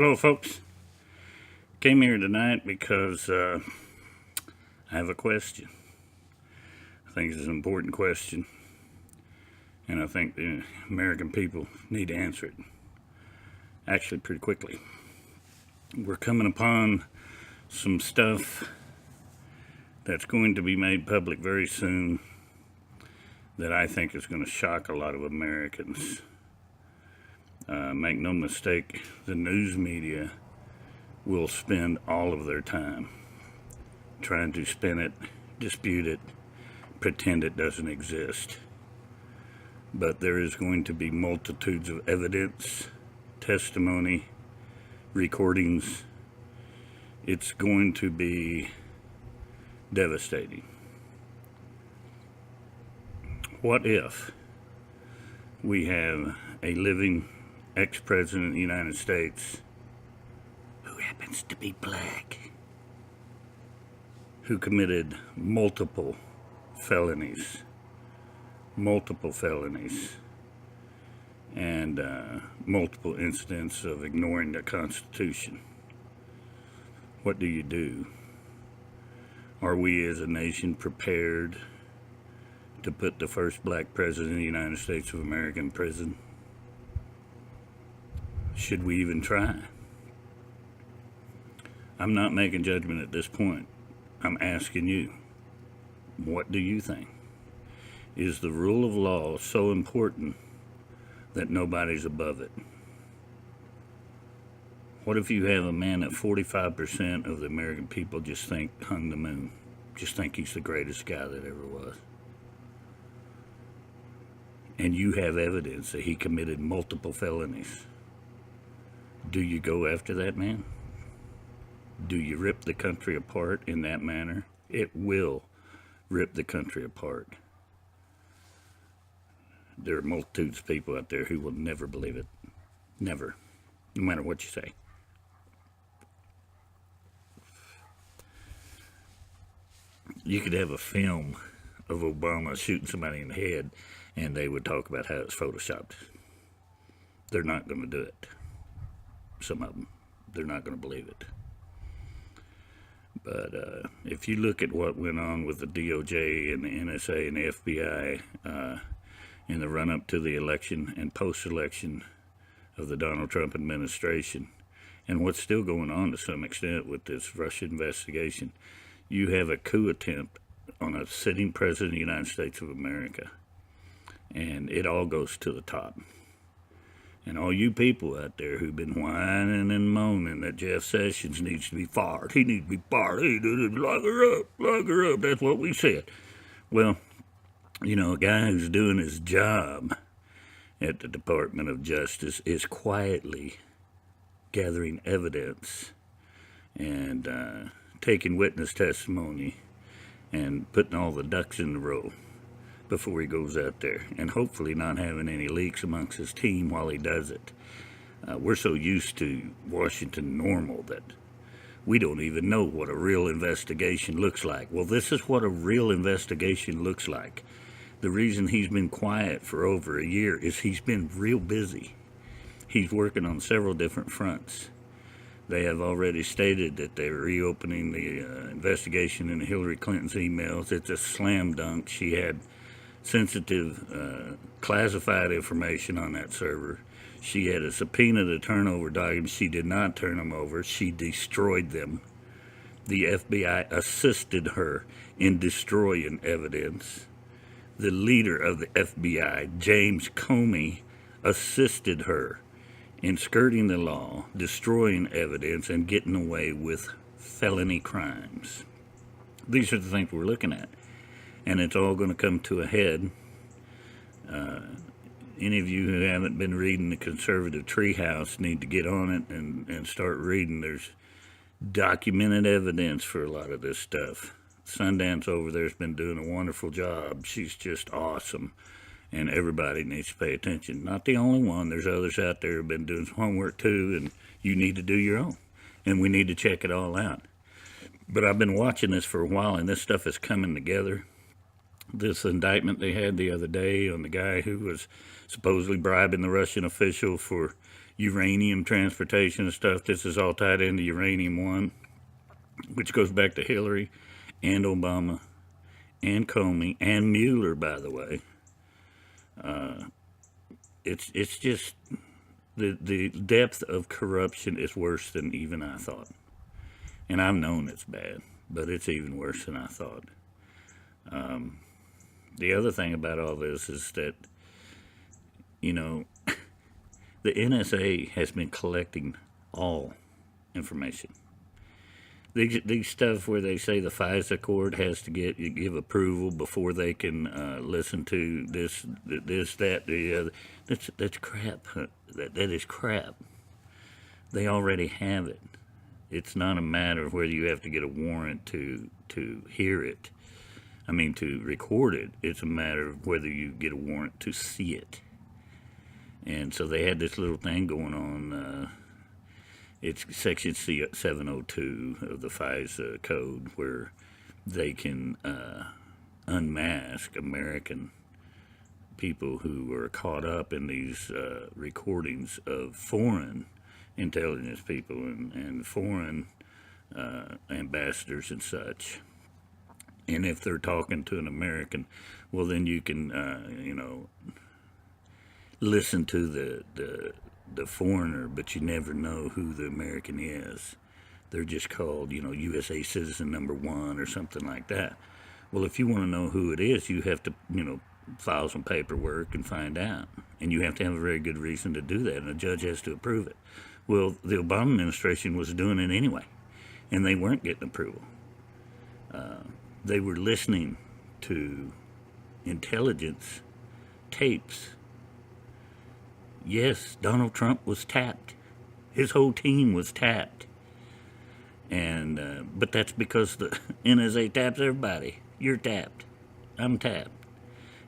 Hello, folks. Came here tonight because I have a question. I think it's an important question, and I think the American people need to answer it. Actually, pretty quickly. We're coming upon some stuff that's going to be made public very soon that I think is going to shock a lot of Americans. Make no mistake, the news media will spend all of their time trying to spin it, dispute it, pretend it doesn't exist. But there is going to be multitudes of evidence, testimony, recordings. It's going to be devastating. What if we have a living ex-president of the United States who happens to be black, who committed multiple felonies, and multiple incidents of ignoring the Constitution? What do you do? Are we as a nation prepared to put the first black president of the United States of America in prison? Should we even try? I'm not making judgment at this point. I'm asking you, what do you think? Is the rule of law so important that nobody's above it? What if you have a man that 45% of the American people just think hung the moon, just think he's the greatest guy that ever was? And you have evidence that he committed multiple felonies. Do you go after that man? Do you rip the country apart in that manner? It will rip the country apart. There are multitudes of people out there who will never believe it. Never. No matter what you say. You could have a film of Obama shooting somebody in the head and they would talk about how it's photoshopped. They're not going to do it. Some of them. They're not going to believe it. But if you look at what went on with the DOJ and the NSA and the FBI in the run-up to the election and post-election of the Donald Trump administration, and what's still going on to some extent with this Russia investigation, you have a coup attempt on a sitting president of the United States of America, and it all goes to the top. And all you people out there who've been whining and moaning that Jeff Sessions needs to be fired. He needs to be fired. Hey, lock her up. That's what we said. Well, you know, a guy who's doing his job at the Department of Justice is quietly gathering evidence and taking witness testimony and putting all the ducks in a row before he goes out there, and hopefully not having any leaks amongst his team while he does it. We're so used to Washington normal that we don't even know what a real investigation looks like. Well, this is what a real investigation looks like. The reason he's been quiet for over a year is he's been real busy. He's working on several different fronts. They have already stated that they're reopening the investigation into Hillary Clinton's emails. It's a slam dunk. She had sensitive, classified information on that server. She had a subpoena to turn over documents. She did not turn them over. She destroyed them. The FBI assisted her in destroying evidence. The leader of the FBI, James Comey, assisted her in skirting the law, destroying evidence, and getting away with felony crimes. These are the things we're looking at. And it's all going to come to a head. Any of you who haven't been reading the Conservative Treehouse need to get on it and start reading. There's documented evidence for a lot of this stuff. Sundance over there's been doing a wonderful job. She's just awesome. And everybody needs to pay attention. Not the only one. There's others out there who have been doing some homework too, and you need to do your own. And we need to check it all out. But I've been watching this for a while, and this stuff is coming together. this indictment they had the other day on the guy who was supposedly bribing the Russian official for uranium transportation and stuff. This is all tied into Uranium One, which goes back to Hillary and Obama and Comey and Mueller, by the way. It's just the depth of corruption is worse than even I thought. And I've known it's bad, but it's even worse than I thought. The other thing about all this is that, you know, the NSA has been collecting all information. These stuff where they say the FISA court has to give approval before they can listen to this, that, the other. That's crap. That is crap. They already have it. It's not a matter of whether you have to get a warrant to hear it. I mean, to record it. It's a matter of whether you get a warrant to see it. And so they had this little thing going on. It's Section 702 of the FISA code, where they can unmask American people who are caught up in these recordings of foreign intelligence people and foreign ambassadors and such. And if they're talking to an American, well, then you can, listen to the foreigner, but you never know who the American is. They're just called, USA citizen number 1 or something like that. Well, if you want to know who it is, you have to, file some paperwork and find out. And you have to have a very good reason to do that, and a judge has to approve it. Well, the Obama administration was doing it anyway, and they weren't getting approval. They were listening to intelligence tapes. Yes, Donald Trump was tapped. His whole team was tapped. And but that's because the NSA taps everybody. You're tapped. I'm tapped.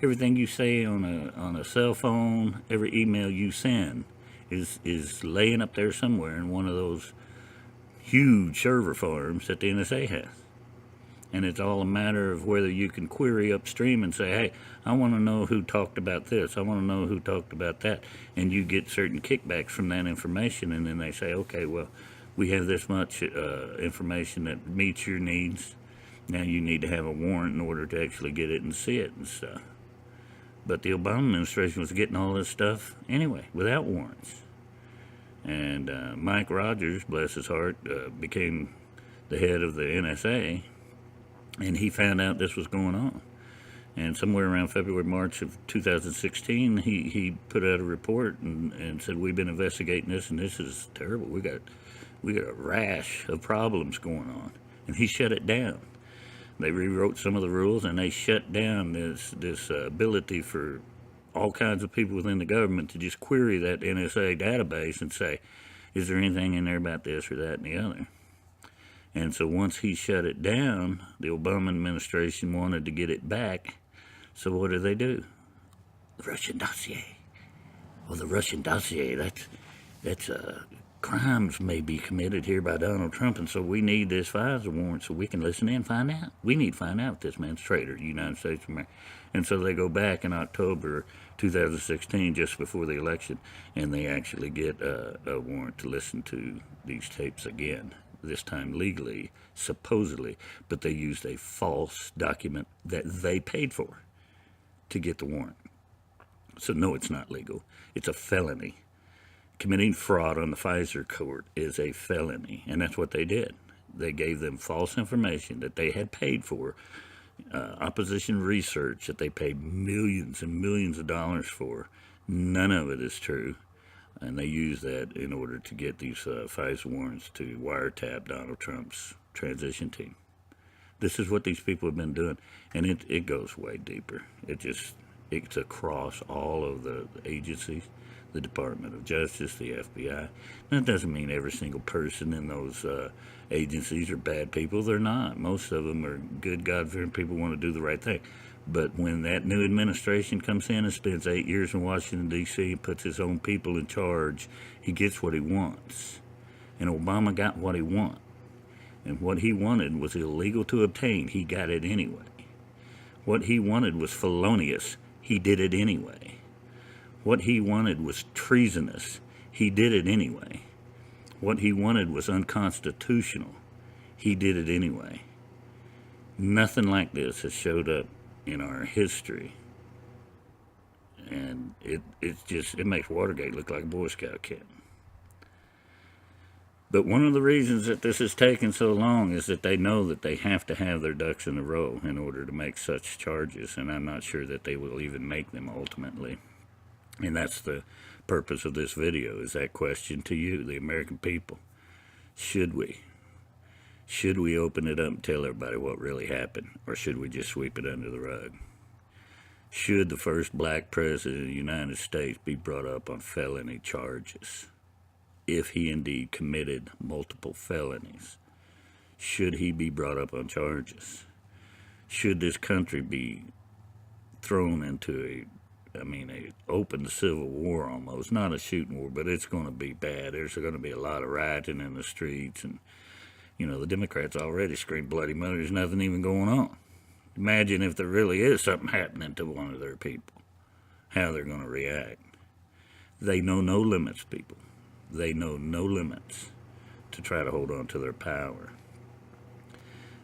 Everything you say on a cell phone, every email you send is laying up there somewhere in one of those huge server farms that the NSA has. And it's all a matter of whether you can query upstream and say, hey, I want to know who talked about this. I want to know who talked about that. And you get certain kickbacks from that information. And then they say, okay, well, we have this much information that meets your needs. Now you need to have a warrant in order to actually get it and see it and stuff. But the Obama administration was getting all this stuff anyway, without warrants. And Mike Rogers, bless his heart, became the head of the NSA. And he found out this was going on. And somewhere around February, March of 2016, he put out a report and said, we've been investigating this, and this is terrible. We got a rash of problems going on. And he shut it down. They rewrote some of the rules, and they shut down this ability for all kinds of people within the government to just query that NSA database and say, is there anything in there about this or that and the other? And so once he shut it down, the Obama administration wanted to get it back. So what do? The Russian dossier. Well, the Russian dossier, that's crimes may be committed here by Donald Trump, and so we need this FISA warrant so we can listen in and find out. We need to find out if this man's a traitor to the United States of America. And so they go back in October 2016, just before the election, and they actually get a warrant to listen to these tapes again. This time legally, supposedly, but they used a false document that they paid for to get the warrant. So no, it's not legal. It's a felony. Committing fraud on the FISA court is a felony, and that's what they did. They gave them false information that they had paid for, opposition research that they paid millions and millions of dollars for. None of it is true. And they use that in order to get these FISA warrants to wiretap Donald Trump's transition team. This is what these people have been doing, and it goes way deeper. It's across all of the agencies, the Department of Justice, the FBI. That doesn't mean every single person in those agencies are bad people. They're not. Most of them are good, God-fearing people who want to do the right thing. But when that new administration comes in and spends 8 years in Washington, D.C., and puts his own people in charge, he gets what he wants. And Obama got what he wanted. And what he wanted was illegal to obtain. He got it anyway. What he wanted was felonious. He did it anyway. What he wanted was treasonous. He did it anyway. What he wanted was unconstitutional. He did it anyway. Nothing like this has showed up in our history. And it makes Watergate look like a Boy Scout camp. But one of the reasons that this has taken so long is that they know that they have to have their ducks in a row in order to make such charges, and I'm not sure that they will even make them ultimately. And that's the purpose of this video, is that question to you, the American people. Should we? Should we open it up and tell everybody what really happened, or should we just sweep it under the rug? Should the first black president of the United States be brought up on felony charges? If he indeed committed multiple felonies, should he be brought up on charges? Should this country be thrown into a open civil war almost? Not a shooting war, but it's going to be bad. There's going to be a lot of rioting in the streets, and the Democrats already scream bloody murder. There's nothing even going on. Imagine if there really is something happening to one of their people, how they're going to react. They know no limits, people. They know no limits to try to hold on to their power.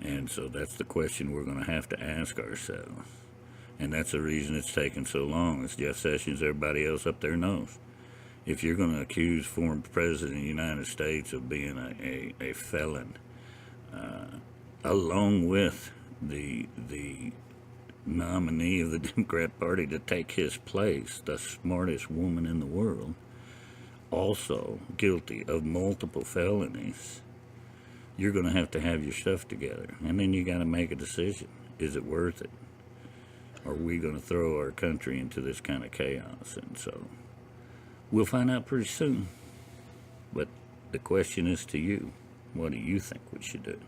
And so that's the question we're going to have to ask ourselves. And that's the reason it's taken so long, as Jeff Sessions, everybody else up there knows. If you're going to accuse former president of the United States of being a felon, along with the nominee of the Democrat Party to take his place, the smartest woman in the world, also guilty of multiple felonies, you're going to have your stuff together. And then you got to make a decision. Is it worth it? Are we going to throw our country into this kind of chaos? And so we'll find out pretty soon. But the question is to you, what do you think we should do?